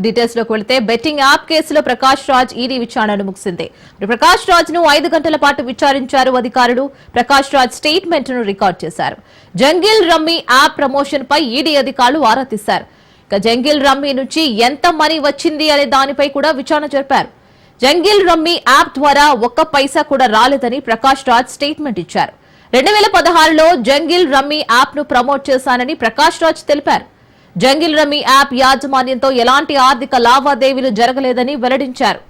Details లోకి వెళ్తే betting app కేసులో ప్రకాష్ రాజ్ ఈడీ విచారణను ముగిసింది. ప్రకాష్ రాజ్ ను 5 గంటల పాటు విచారించారు అధికారులు. ప్రకాష్ రాజ్ స్టేట్మెంట్ ను రికార్డ్ చేశారు. జంగిల్ రమ్మీ యాప్ ప్రమోషన్ పై ఈడీ అధికారులు ఆరా తీశారు. జంగిల్ రమ్మీ నుంచి ఎంత మనీ వచ్చింది అనే దానిపై కూడా విచారణ జరిపారు. జంగిల్ రమ్మీ యాప్ ద్వారా ఒక్క పైసా కూడా రాలేదని ప్రకాష్ రాజ్ స్టేట్మెంట్ ఇచ్చారు. 2016లో జంగిల్ రమ్మీ యాప్ ను ప్రమోట్ చేశానని ప్రకాష్ రాజ్ తెలిపారు. జంగిల్ రమ్మీ యాప్ యాజమాన్యంతో ఎలాంటి ఆర్థిక లావాదేవీలు జరగలేదని వెల్లడించారు.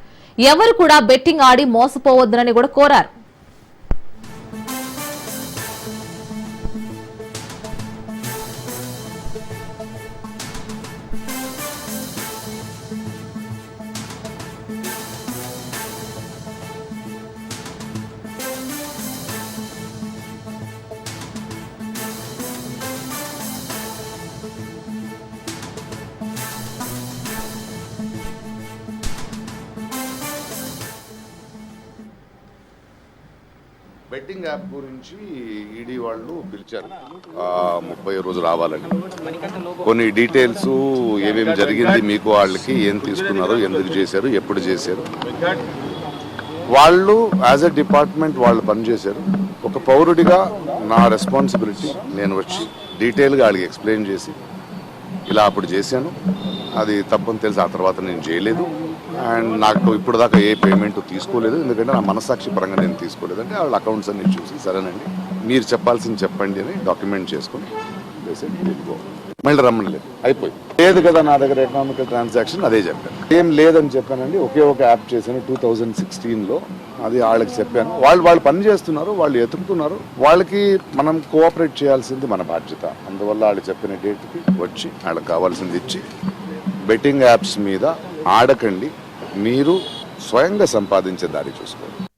ఎవరు కూడా బెట్టింగ్ ఆడి మోసపోవద్దని కూడా కోరారు. బెట్టింగ్ యాప్ గురించి ఈడీ వాళ్ళు పిలిచారు 30 రోజు రావాలని. కొన్ని డీటెయిల్స్ ఏమేమి జరిగింది, మీకు వాళ్ళకి ఏం తీసుకున్నారు, ఎందుకు చేశారు, ఎప్పుడు చేశారు, వాళ్ళు యాజ్ ఎ డిపార్ట్మెంట్ వాళ్ళు పనిచేశారు. ఒక పౌరుడిగా నా రెస్పాన్సిబిలిటీ నేను వచ్చి డీటెయిల్గా వాళ్ళకి ఎక్స్ప్లెయిన్ చేసి ఇలా అప్పుడు చేశాను, అది తప్పని తెలిసి ఆ తర్వాత నేను చేయలేదు, అండ్ నాకు ఇప్పుడు దాకా ఏ పేమెంట్ తీసుకోలేదు, ఎందుకంటే నా మనసాక్షి పరంగా నేను తీసుకోలేదంటే వాళ్ళ అకౌంట్స్ అన్ని చూసి సరేనండి మీరు చెప్పాల్సింది చెప్పండి అని డాక్యుమెంట్ చేసుకొని మళ్ళీ రమ్మని లేదు అయిపోయి లేదు కదా నా దగ్గర ఎకనామికల్ ట్రాన్సాక్షన్ అదే చెప్పాను. ఏం లేదని చెప్పానండి, ఒకే ఒక యాప్ చేశాను 2016లో, అది వాళ్ళకి చెప్పాను. వాళ్ళు పని చేస్తున్నారు, వాళ్ళు ఎతుకుతున్నారు, వాళ్ళకి మనం కోఆపరేట్ చేయాల్సింది మన బాధ్యత. అందువల్ల వాళ్ళు చెప్పిన డేట్కి వచ్చి వాళ్ళకి కావాల్సింది ఇచ్చి బెట్టింగ్ యాప్స్ మీద ఆడకండి, మీరు స్వయంగా సంపాదించే దారి చూసుకోండి.